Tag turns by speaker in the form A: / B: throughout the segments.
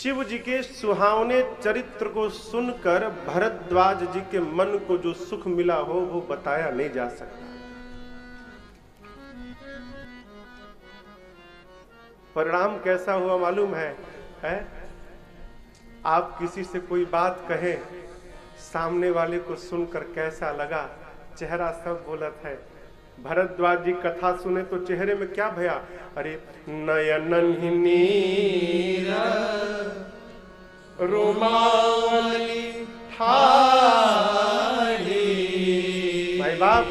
A: शिव जी के सुहावने चरित्र को सुनकर भरद्वाज जी के मन को जो सुख मिला हो वो बताया नहीं जा सकता। परिणाम कैसा हुआ मालूम है? आप किसी से कोई बात कहें, सामने वाले को सुनकर कैसा लगा, चेहरा सब बोलत है। भरद्वाज जी कथा सुने तो चेहरे में क्या भया, अरे नयनन ही नीरा रोमावली ठाड़ी। भाई बाप,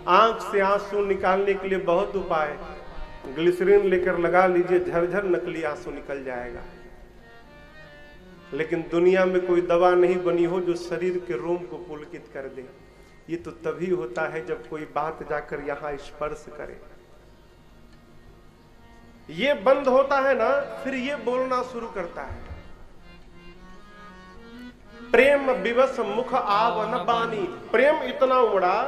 A: आंख से आंसू निकालने के लिए बहुत उपाय, ग्लिसरीन लेकर लगा लीजिए, झरझर नकली आंसू निकल जाएगा। लेकिन दुनिया में कोई दवा नहीं बनी हो जो शरीर के रोम को पुलकित कर दे। ये तो तभी होता है जब कोई बात जाकर यहां स्पर्श करे। ये बंद होता है ना, फिर ये बोलना शुरू करता है। प्रेम विवश मुख आवन बानी। प्रेम इतना उमड़ा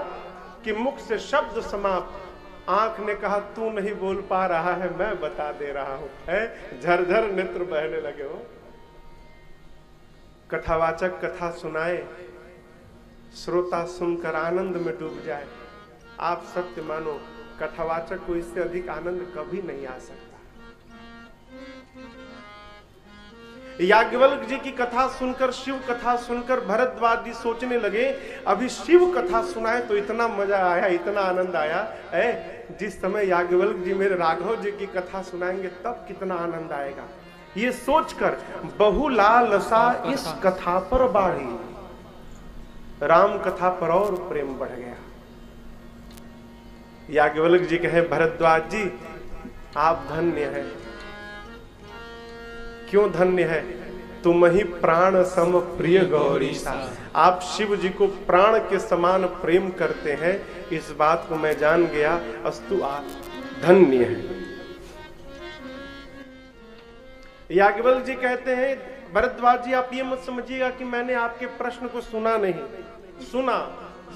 A: कि मुख से शब्द समाप्त। आंख ने कहा तू नहीं बोल पा रहा है, मैं बता दे रहा हूं। झरझर नेत्र बहने लगे हो। कथावाचक कथा सुनाए, श्रोता सुनकर आनंद में डूब जाए। आप सत्य मानो, कथावाचक को इससे अधिक आनंद कभी नहीं आ सकता। याज्ञवल्क्य जी की कथा सुनकर, शिव कथा सुनकर भरद्वाज जी सोचने लगे, अभी शिव कथा सुनाए तो इतना मजा आया, इतना आनंद आया। जिस समय याज्ञवल्क्य जी मेरे राघव जी की कथा सुनाएंगे तब कितना आनंद आएगा। ये सोचकर बहुलालसा इस कथा पर बाढ़ी। राम कथा पर और प्रेम बढ़ गया। याज्ञवल्क्य जी कहे, भरद्वाज जी आप धन्य हैं। क्यों धन्य है? तुम ही प्राण सम प्रिय गौरीसा। आप शिव जी को प्राण के समान प्रेम करते हैं, इस बात को मैं जान गया। अस्तु आप धन्य हैं। याज्ञवल्क्य जी कहते हैं, भरद्वाज जी आप ये मत समझिएगा कि मैंने आपके प्रश्न को सुना नहीं, सुना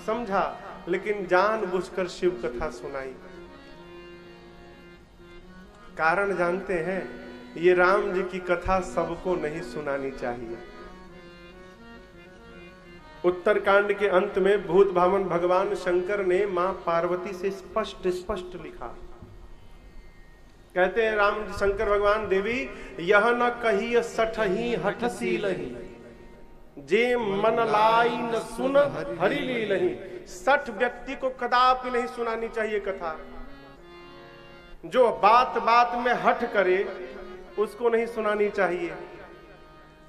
A: समझा, लेकिन जानबूझकर शिव कथा सुनाई। कारण जानते हैं, ये राम जी की कथा सबको नहीं सुनानी चाहिए। उत्तरकांड के अंत में भूत भावन भगवान शंकर ने मां पार्वती से स्पष्ट लिखा। कहते हैं राम शंकर भगवान, देवी यह न कही सठही हठसी लही, जे मन लाई न सुन हरि लीलही। 60 व्यक्ति को कदापि नहीं सुनानी चाहिए कथा। जो बात बात में हठ करे उसको नहीं सुनानी चाहिए।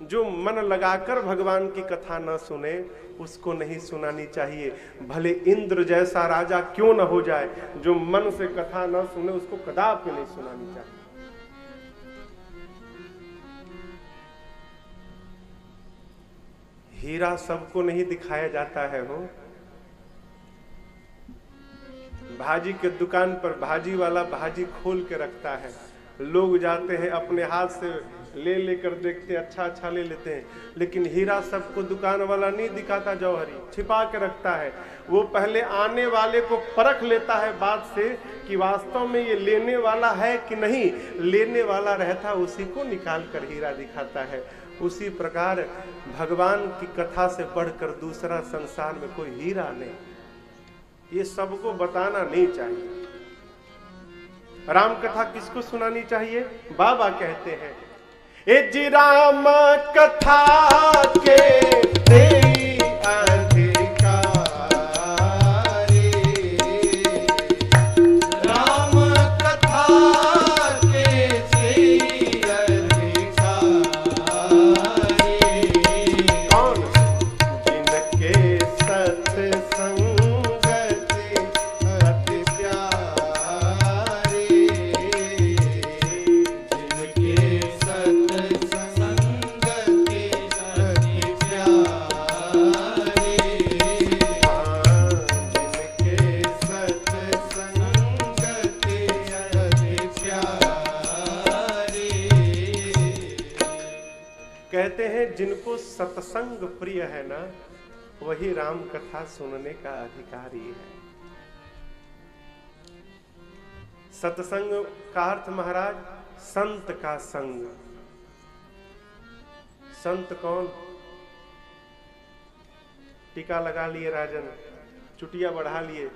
A: जो मन लगाकर भगवान की कथा न सुने उसको नहीं सुनानी चाहिए। भले इंद्र जैसा राजा क्यों न हो जाए, जो मन से कथा न सुने उसको कदापि नहीं सुनानी चाहिए। हीरा सबको नहीं दिखाया जाता है। हो भाजी के दुकान पर भाजी वाला भाजी खोल के रखता है, लोग जाते हैं अपने हाथ से ले लेकर देखते हैं, अच्छा ले लेते हैं। लेकिन हीरा सबको दुकान वाला नहीं दिखाता, जौहरी छिपा के रखता है। वो पहले आने वाले को परख लेता है बात से कि वास्तव में ये लेने वाला है कि नहीं। लेने वाला रहता उसी को निकाल कर हीरा दिखाता है। उसी प्रकार भगवान की कथा से बढ़कर दूसरा संसार में कोई हीरा नहीं। ये सबको बताना नहीं चाहिए। राम कथा किसको सुनानी चाहिए? बाबा कहते हैं, ए जी राम कथा के तेरी अधिकारी, राम कथा के तेरी अधिकारी। कौन? जिनके सत्संग कहते हैं, जिनको सत्संग प्रिय है ना, वही राम कथा सुनने का अधिकारी है। सत्संग का अर्थ महाराज संत का संग। संत कौन? टीका लगा लिए राजन, चुटिया बढ़ा लिए,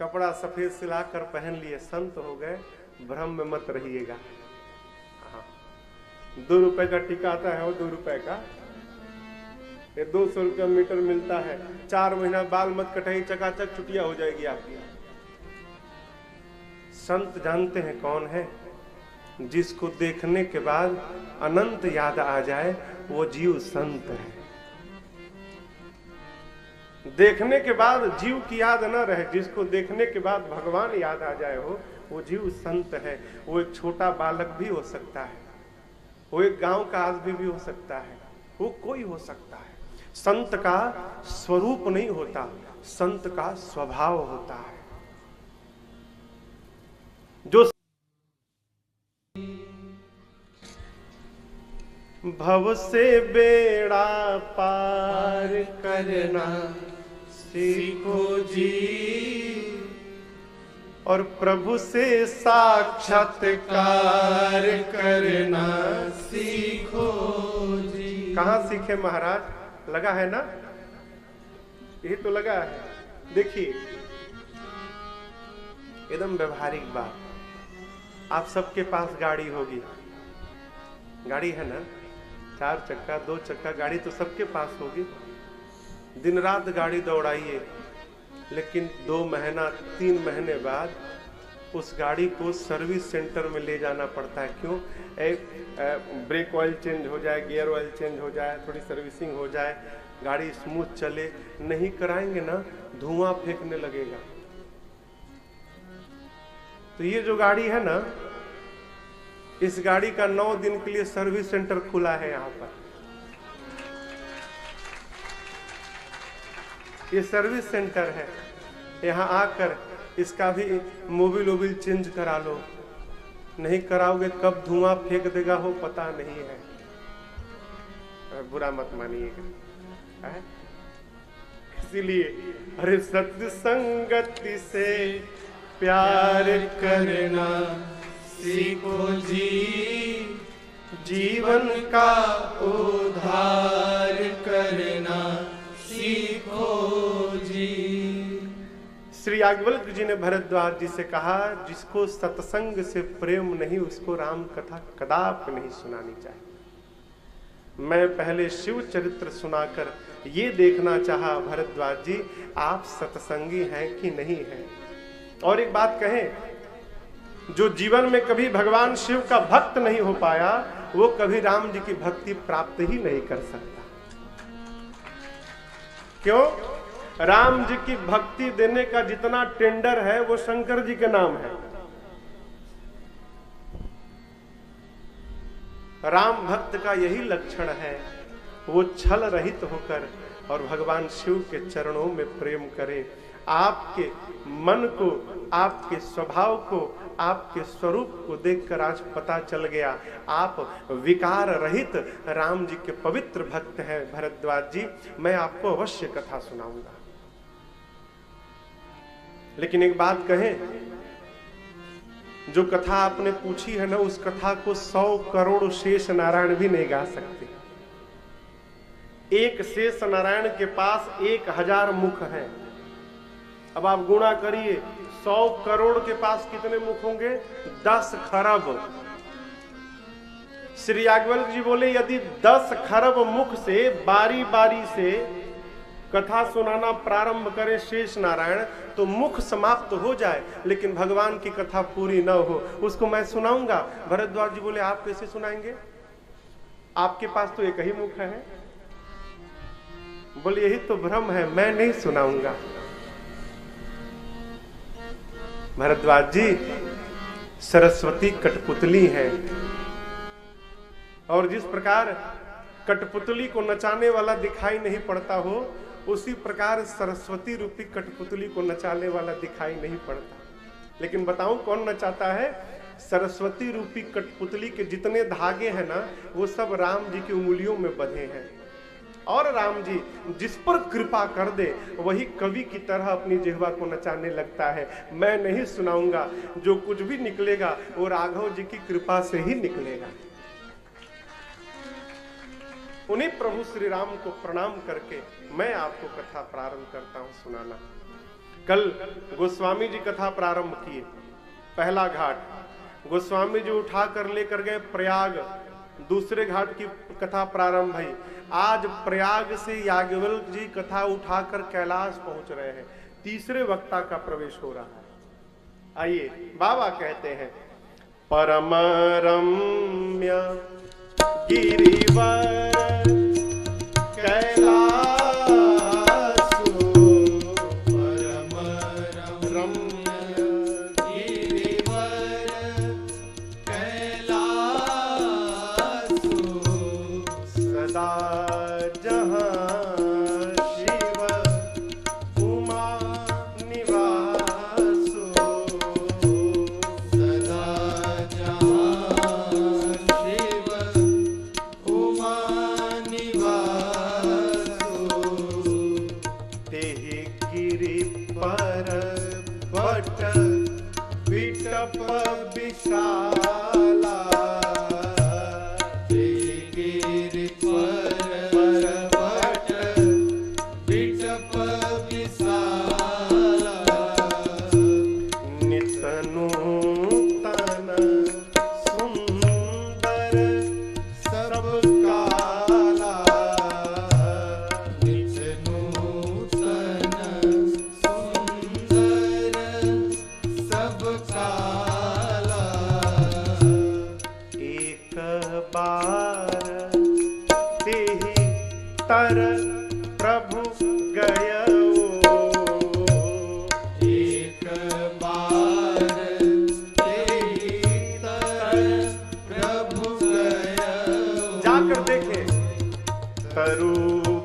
A: कपड़ा सफेद सिलाकर पहन लिए, संत हो गए, भ्रम में मत रहिएगा। 2 रुपए का टीका आता है, वो 2 रुपए का, ये 200 रुपया मीटर मिलता है। 4 महीना बाल मत कटाई, चकाचक चुटिया हो जाएगी आपकी। संत जानते हैं कौन है? जिसको देखने के बाद अनंत याद आ जाए, वो जीव संत है। देखने के बाद जीव की याद न रहे, जिसको देखने के बाद भगवान याद आ जाए हो, वो जीव संत है। वो एक छोटा बालक भी हो सकता है, वो एक गांव का आदमी भी हो सकता है, वो कोई हो सकता है। संत का स्वरूप नहीं होता, संत का स्वभाव होता है। जो भव से बेड़ा पार करना सीखो जी, और प्रभु से साक्षात्कार करना सीखो जी। कहाँ सीखे महाराज? लगा है ना? यही तो लगा है। देखिए, एकदम व्यवहारिक बात, आप सबके पास गाड़ी होगी, गाड़ी है ना? 4 चक्का 2 चक्का गाड़ी तो सबके पास होगी। दिन रात गाड़ी दौड़ाइए, लेकिन 2 महीना 3 महीने बाद उस गाड़ी को सर्विस सेंटर में ले जाना पड़ता है। क्यों? ब्रेक ऑयल चेंज हो जाए, गियर ऑयल चेंज हो जाए, थोड़ी सर्विसिंग हो जाए, गाड़ी स्मूथ चले। नहीं कराएंगे ना, धुआं फेंकने लगेगा। तो ये जो गाड़ी है ना, इस गाड़ी का 9 दिन के लिए सर्विस सेंटर खुला है यहाँ पर। ये सर्विस सेंटर है, यहाँ आकर इसका भी मोबिल वोबिल चेंज करा लो। नहीं कराओगे कब धुआं फेंक देगा हो पता नहीं है, बुरा मत मानिएगा। इसीलिए अरे सत्संगति से प्यार करना सीखो जी, जीवन का उद्धार करना सीखो जी। श्री याज्ञवल्क्य जी ने भरद्वाज जी से कहा, जिसको सत्संग से प्रेम नहीं, उसको राम कथा कदापि नहीं सुनानी चाहिए। मैं पहले शिव चरित्र सुनाकर ये देखना चाहा, भरद्वाज जी आप सत्संगी हैं कि नहीं हैं। और एक बात कहें, जो जीवन में कभी भगवान शिव का भक्त नहीं हो पाया, वो कभी राम जी की भक्ति प्राप्त ही नहीं कर सकता। क्यों? राम जी की भक्ति देने का जितना टेंडर है वो शंकर जी के नाम है। राम भक्त का यही लक्षण है, वो छल रहित होकर और भगवान शिव के चरणों में प्रेम करे। आपके मन को, आपके स्वभाव को, आपके स्वरूप को देखकर आज पता चल गया, आप विकार रहित राम जी के पवित्र भक्त हैं। भरद्वाज जी, मैं आपको अवश्य कथा सुनाऊंगा, लेकिन एक बात कहें, जो कथा आपने पूछी है ना, उस कथा को 100 करोड़ शेष नारायण भी नहीं गा सकते। एक शेष नारायण के पास 1000 मुख हैं। अब आप गुणा करिए, 100 करोड़ के पास कितने मुख होंगे? 10 खरब। श्री याज्ञवल्क्य जी बोले, यदि 10 खरब मुख से बारी बारी से कथा सुनाना प्रारंभ करे शेष नारायण, तो मुख समाप्त हो जाए, लेकिन भगवान की कथा पूरी न हो, उसको मैं सुनाऊंगा। भरद्वाज जी बोले, आप कैसे सुनाएंगे? आपके पास तो एक ही मुख है। बोले, यही तो भ्रम है, मैं नहीं सुनाऊंगा। भरद्वाज जी, सरस्वती कठपुतली है, और जिस प्रकार कठपुतली को नचाने वाला दिखाई नहीं पड़ता हो, उसी प्रकार सरस्वती रूपी कठपुतली को नचाने वाला दिखाई नहीं पड़ता। लेकिन बताऊं कौन नचाता है? सरस्वती रूपी कठपुतली के जितने धागे हैं ना, वो सब राम जी की उंगलियों में बंधे हैं। और राम जी जिस पर कृपा कर दे, वही कवि की तरह अपनी जिह्वा को नचाने लगता है। मैं नहीं सुनाऊंगा, जो कुछ भी निकलेगा वो राघव जी की कृपा से ही निकलेगा। उन्हीं प्रभु श्री राम को प्रणाम करके मैं आपको कथा प्रारंभ करता हूं सुनाना। कल गोस्वामी जी कथा प्रारंभ किए। पहला घाट गोस्वामी जी उठा कर लेकर गए प्रयाग, दूसरे घाट की कथा प्रारंभ हुई। आज प्रयाग से याज्ञवल्क्य जी कथा उठाकर कैलाश पहुंच रहे हैं। तीसरे वक्ता का प्रवेश हो रहा है। आइए, बाबा कहते हैं, परम रम्य गिरिवर कैलासो, परम रम्य गिरिवर कैलासो, सदा जहां शिव उमा निवासो, सदा जहां शिव उमा निवासो, तेहि गिरि पर बट विटप विशाला, तेहि गिरि पर बट विटप विशाला, नित नूतन सुंदर सब काला, नित नूतन सुंदर सब काला, एक बार तेहि तर प्रभु गयो, एक बार तेहि तर प्रभु गयो, जाकर देखे तरु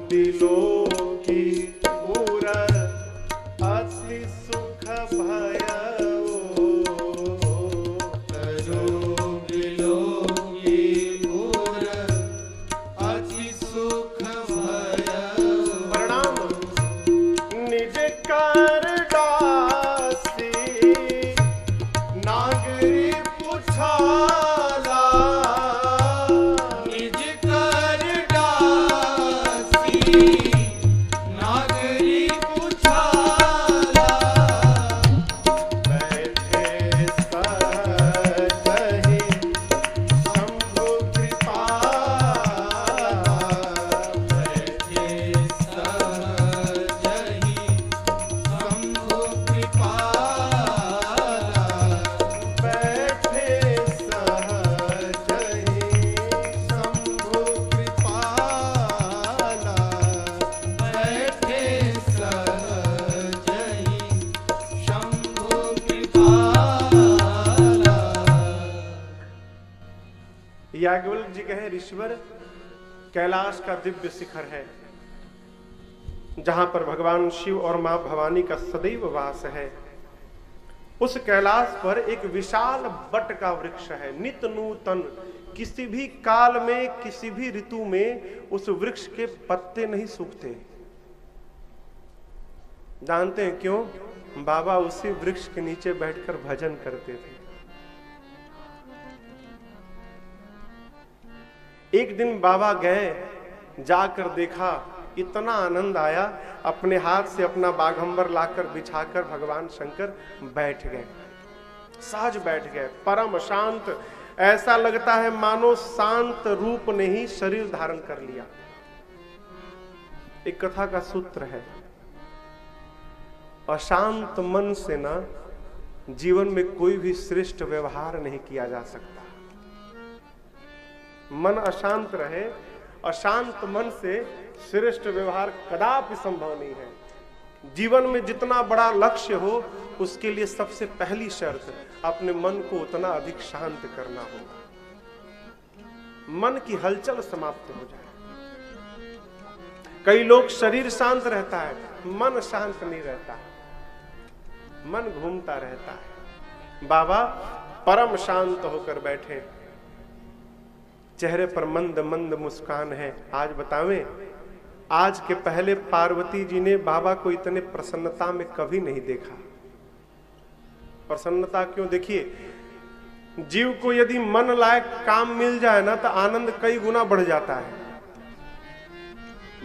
A: बिलो की उर अति सुख भयो, तरु बिलो की उर अति सुख भयो, प्रणाम निज कर दासी नागरी पुछाला, निज कर दासी नागरी पुछाला, बैठे सहजहि शंभु कृपाला, बैठे सहजहि शंभु कृपाला, बैठे सहजहि शंभु कृपाला, बैठे सहजहि शंभु कृपाला। याज्ञवल्क्य जी कहे, ऋषिवर कैलाश का दिव्य शिखर है, जहां पर भगवान शिव और मां भवानी का सदैव वास है। उस कैलाश पर एक विशाल बट का वृक्ष है, नित नूतन, किसी भी काल में किसी भी ऋतु में उस वृक्ष के पत्ते नहीं सूखते। जानते हैं क्यों? बाबा उसी वृक्ष के नीचे बैठकर भजन करते थे। एक दिन बाबा गए, जाकर देखा, इतना आनंद आया, अपने हाथ से अपना बाघंबर लाकर बिछाकर भगवान शंकर बैठ गए, सहज बैठ गए, परम शांत। ऐसा लगता है मानो शांत रूप ने ही शरीर धारण कर लिया। एक कथा का सूत्र है, अशांत मन से ना जीवन में कोई भी श्रेष्ठ व्यवहार नहीं किया जा सकता। मन अशांत रहे, अशांत मन से श्रेष्ठ व्यवहार कदापि संभव नहीं है। जीवन में जितना बड़ा लक्ष्य हो, उसके लिए सबसे पहली शर्त अपने मन को उतना अधिक शांत करना होगा। मन की हलचल समाप्त हो जाए। कई लोग शरीर शांत रहता है, मन शांत नहीं रहता, मन घूमता रहता है। बाबा परम शांत होकर बैठे, चेहरे पर मंद मंद मुस्कान है। आज बतावें, आज के पहले पार्वती जी ने बाबा को इतने प्रसन्नता में कभी नहीं देखा। प्रसन्नता क्यों? देखिए, जीव को यदि मन लायक काम मिल जाए ना तो आनंद कई गुना बढ़ जाता है।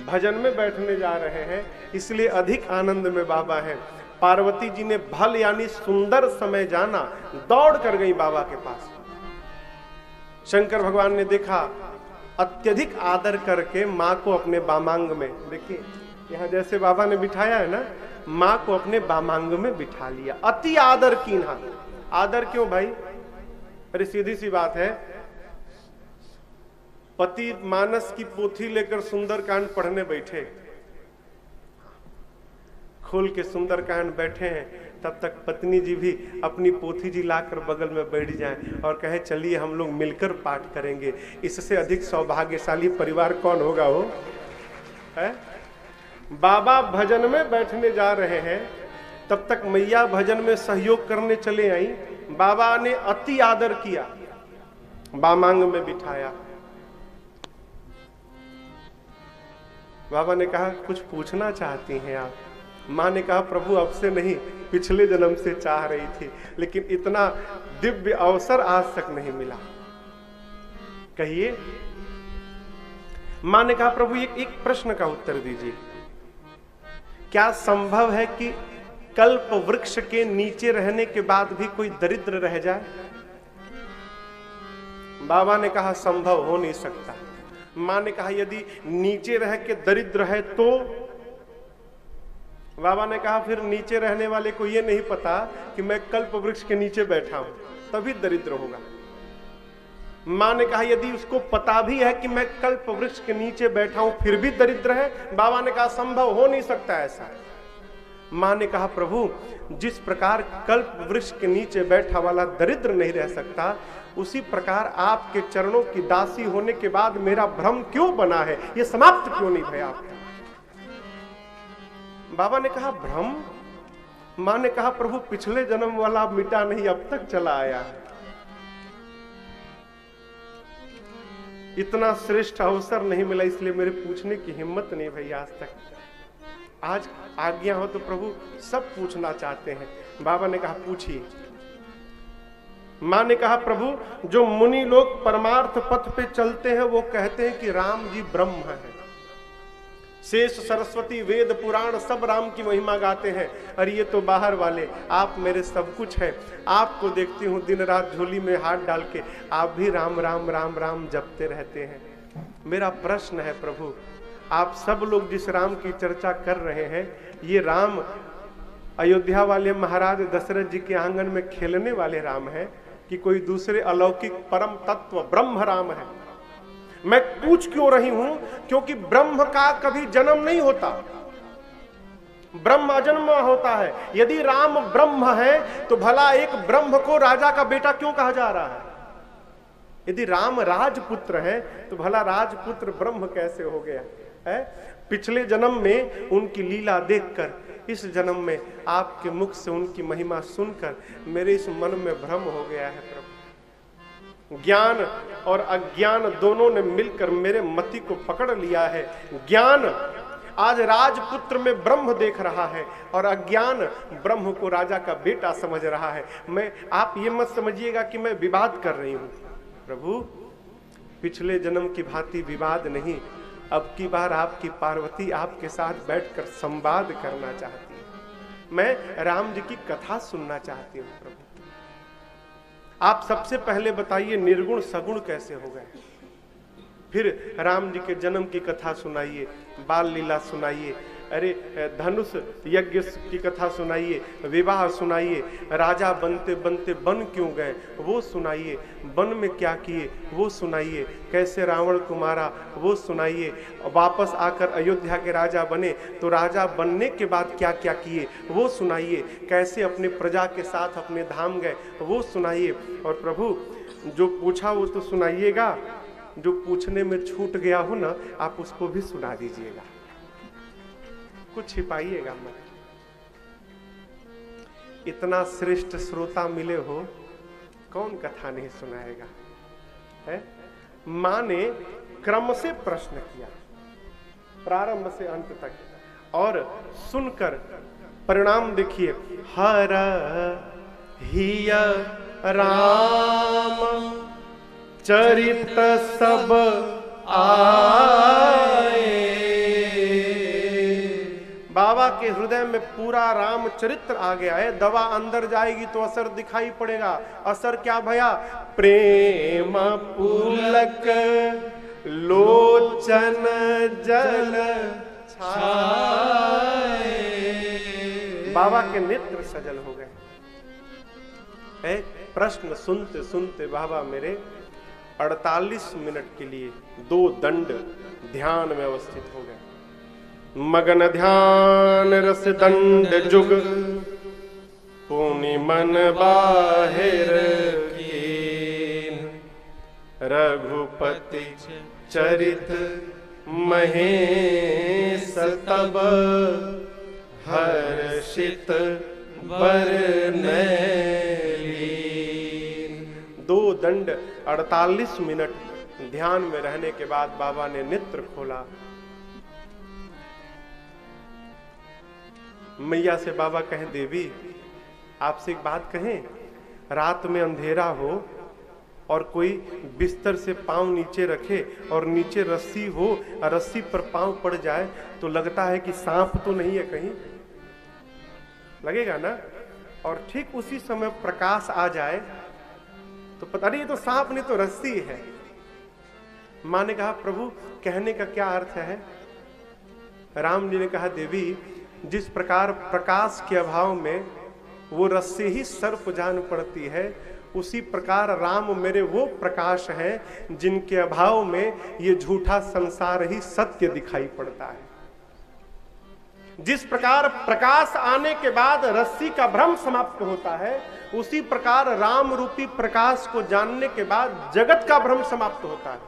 A: भजन में बैठने जा रहे हैं, इसलिए अधिक आनंद में बाबा हैं। पार्वती जी ने भल यानी सुंदर समय जाना, दौड़ कर गई बाबा के पास। शंकर भगवान ने देखा, अत्यधिक आदर करके माँ को अपने बामांग में, देखिए यहाँ जैसे बाबा ने बिठाया है ना, माँ को अपने बामांग में बिठा लिया। अति आदर कीन्हा। आदर क्यों भाई? अरे सीधी सी बात है, पति मानस की पोथी लेकर सुंदरकांड पढ़ने बैठे, खोल के सुंदरकांड बैठे हैं, तब तक पत्नी जी भी अपनी पोथी जी लाकर बगल में बैठ जाएं और कहें चलिए हम लोग मिलकर पाठ करेंगे। इससे अधिक सौभाग्यशाली परिवार कौन होगा? वो है। बाबा भजन में बैठने जा रहे हैं, तब तक मैया भजन में सहयोग करने चले आई। बाबा ने अति आदर किया, बामांग में बिठाया। बाबा ने कहा कुछ पूछना चाहती हैं आप? माँ ने कहा प्रभु अब से नहीं, पिछले जन्म से चाह रही थी, लेकिन इतना दिव्य अवसर आज तक नहीं मिला। कहिए। माँ ने कहा प्रभु एक प्रश्न का उत्तर दीजिए, क्या संभव है कि कल्प वृक्ष के नीचे रहने के बाद भी कोई दरिद्र रह जाए? बाबा ने कहा संभव हो नहीं सकता। माँ ने कहा यदि नीचे रह के दरिद्र है तो? बाबा ने कहा फिर नीचे रहने वाले को यह नहीं पता कि मैं कल्प वृक्ष के नीचे बैठा हूं, तभी दरिद्र होगा। माँ ने कहा यदि उसको पता भी है कि मैं कल्प वृक्ष के नीचे बैठा हूं फिर भी दरिद्र है? बाबा ने कहा संभव हो नहीं सकता ऐसा। माँ ने कहा प्रभु जिस प्रकार कल्प वृक्ष के नीचे बैठा वाला दरिद्र नहीं रह सकता, उसी प्रकार आपके चरणों की दासी होने के बाद मेरा भ्रम क्यों बना है, ये समाप्त क्यों नहीं भया आपका? बाबा ने कहा भ्रम? माँ ने कहा प्रभु पिछले जन्म वाला मिटा नहीं, अब तक चला आया है। इतना श्रेष्ठ अवसर नहीं मिला, इसलिए मेरे पूछने की हिम्मत नहीं भई आज तक। आज आज्ञा हो तो प्रभु सब पूछना चाहते हैं। बाबा ने कहा पूछिए। माँ ने कहा प्रभु जो मुनि लोग परमार्थ पथ पे चलते हैं वो कहते हैं कि राम जी ब्रह्म है। शेष सरस्वती वेद पुराण सब राम की महिमा गाते हैं, और ये तो बाहर वाले, आप मेरे सब कुछ हैं। आपको देखती हूँ दिन रात झोली में हाथ डाल के, आप भी राम राम राम राम जपते रहते हैं। मेरा प्रश्न है प्रभु, आप सब लोग जिस राम की चर्चा कर रहे हैं, ये राम अयोध्या वाले महाराज दशरथ जी के आंगन में खेलने वाले राम है कि कोई दूसरे अलौकिक परम तत्व ब्रह्म राम है? मैं पूछ क्यों रही हूं? क्योंकि ब्रह्म का कभी जन्म नहीं होता, ब्रह्म अजन्म होता है। यदि राम ब्रह्म है तो भला एक ब्रह्म को राजा का बेटा क्यों कहा जा रहा है? यदि राम राजपुत्र है तो भला राजपुत्र ब्रह्म कैसे हो गया है? पिछले जन्म में उनकी लीला देखकर, इस जन्म में आपके मुख से उनकी महिमा सुनकर मेरे इस मन में भ्रम हो गया है प्रभु। ज्ञान और अज्ञान दोनों ने मिलकर मेरे मति को पकड़ लिया है। ज्ञान आज राजपुत्र में ब्रह्म देख रहा है और अज्ञान ब्रह्म को राजा का बेटा समझ रहा है। आप ये मत समझिएगा कि मैं विवाद कर रही हूं। प्रभु पिछले जन्म की भांति विवाद नहीं, अब की बार आपकी पार्वती आपके साथ बैठकर संवाद करना चाहती है। मैं राम जी की कथा सुनना चाहती हूँ प्रभु। आप सबसे पहले बताइए निर्गुण सगुण कैसे हो गए? फिर राम जी के जन्म की कथा सुनाइए, बाल लीला सुनाइए, अरे धनुष यज्ञ की कथा सुनाइए, विवाह सुनाइए, राजा बनते बनते बन क्यों गए वो सुनाइए, वन में क्या किए वो सुनाइए, कैसे रावण को मारा वो सुनाइए, वापस आकर अयोध्या के राजा बने तो राजा बनने के बाद क्या क्या किए वो सुनाइए, कैसे अपने प्रजा के साथ अपने धाम गए वो सुनाइए। और प्रभु जो पूछा वो तो सुनाइएगा, जो पूछने में छूट गया हो ना आप उसको भी सुना दीजिएगा, कुछ छिपाइएगा मत। इतना श्रेष्ठ श्रोता मिले हो, कौन कथा नहीं सुनाएगा है? मां ने क्रम से प्रश्न किया प्रारंभ से अंत तक, और सुनकर परिणाम देखिए। हर हिय राम चरित सब आए, के हृदय में पूरा रामचरित्र आ गया है। दवा अंदर जाएगी तो असर दिखाई पड़ेगा। असर क्या भया? प्रेम पुलक लोचन जल छाए। बाबा के नेत्र सजल हो गए। एक प्रश्न सुनते सुनते बाबा मेरे 48 मिनट के लिए 2 दंड ध्यान में अवस्थित हो गए। मगन ध्यान रस दंड जुग पुनि मन बाहिर कीन। रघुपति चरित महेश तब हर्षित बरनैलीन। 2 दंड 48 मिनट ध्यान में रहने के बाद बाबा ने नेत्र खोला। मैया से बाबा कहें, देवी आपसे एक बात कहें, रात में अंधेरा हो और कोई बिस्तर से पांव नीचे रखे और नीचे रस्सी हो और रस्सी पर पांव पड़ जाए तो लगता है कि सांप तो नहीं है, कहीं लगेगा ना। और ठीक उसी समय प्रकाश आ जाए तो पता नहीं ये तो सांप नहीं तो रस्सी है। मां ने कहा, प्रभु कहने का क्या अर्थ है? राम जी ने कहा, देवी जिस प्रकार प्रकाश के अभाव में वो रस्सी ही सर्प जान पड़ती है, उसी प्रकार राम मेरे वो प्रकाश हैं जिनके अभाव में ये झूठा संसार ही सत्य दिखाई पड़ता है। जिस प्रकार प्रकाश आने के बाद रस्सी का भ्रम समाप्त होता है, उसी प्रकार राम रूपी प्रकाश को जानने के बाद जगत का भ्रम समाप्त होता है।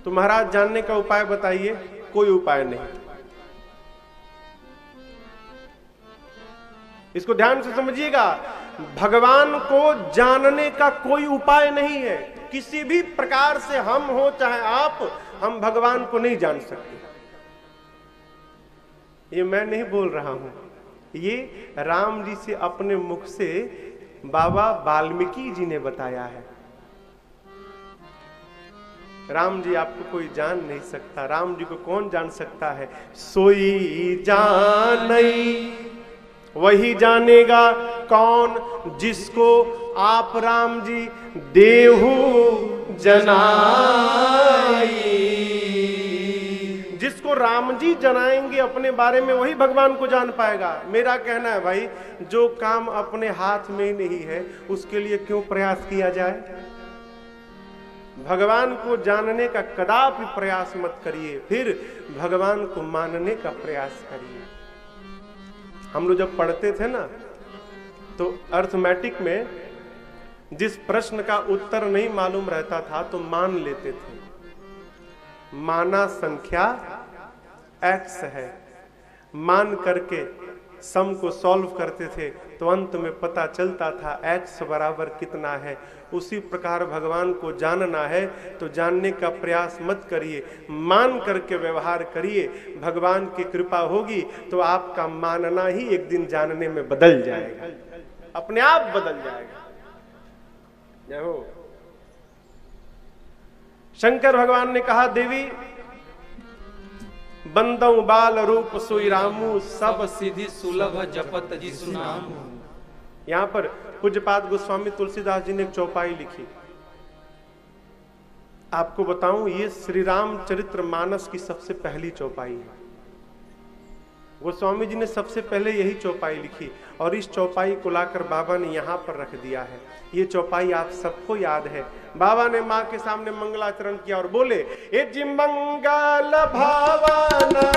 A: तो महाराज जानने का उपाय बताइए। कोई उपाय नहीं। इसको ध्यान से समझिएगा, भगवान को जानने का कोई उपाय नहीं है। किसी भी प्रकार से हम हो चाहे आप, हम भगवान को नहीं जान सकते। ये मैं नहीं बोल रहा हूं, ये राम जी से अपने मुख से बाबा वाल्मीकि जी ने बताया है। राम जी आपको कोई जान नहीं सकता। राम जी को कौन जान सकता है? सोई जानई वही जानेगा कौन, जिसको आप राम जी देहु जनाई। जिसको राम जी जनाएंगे अपने बारे में, वही भगवान को जान पाएगा। मेरा कहना है भाई, जो काम अपने हाथ में ही नहीं है उसके लिए क्यों प्रयास किया जाए? भगवान को जानने का कदापि प्रयास मत करिए, फिर भगवान को मानने का प्रयास करिए। हम लोग जब पढ़ते थे ना तो अर्थमेटिक में जिस प्रश्न का उत्तर नहीं मालूम रहता था तो मान लेते थे, माना संख्या x है, मान करके सम को सॉल्व करते थे तो अंत में पता चलता था x बराबर कितना है। उसी प्रकार भगवान को जानना है तो जानने का प्रयास मत करिए, मान करके व्यवहार करिए। भगवान की कृपा होगी तो आपका मानना ही एक दिन जानने में बदल जाएगा, अपने आप बदल जाएगा। जय हो। शंकर भगवान ने कहा, देवी बंदऊ बाल रूप सोई रामू, सब सिद्धि सुलभ जपत जिसु नामु। यहां पर पूज्यपाद गोस्वामी तुलसीदास जी ने एक चौपाई लिखी। आपको बताऊं, ये श्री राम चरित्र मानस की सबसे पहली चौपाई है। गोस्वामी जी ने सबसे पहले यही चौपाई लिखी और इस चौपाई को लाकर बाबा ने यहां पर रख दिया है। ये चौपाई आप सबको याद है। बाबा ने मां के सामने मंगलाचरण किया और बोले, ए जी मंगल भावना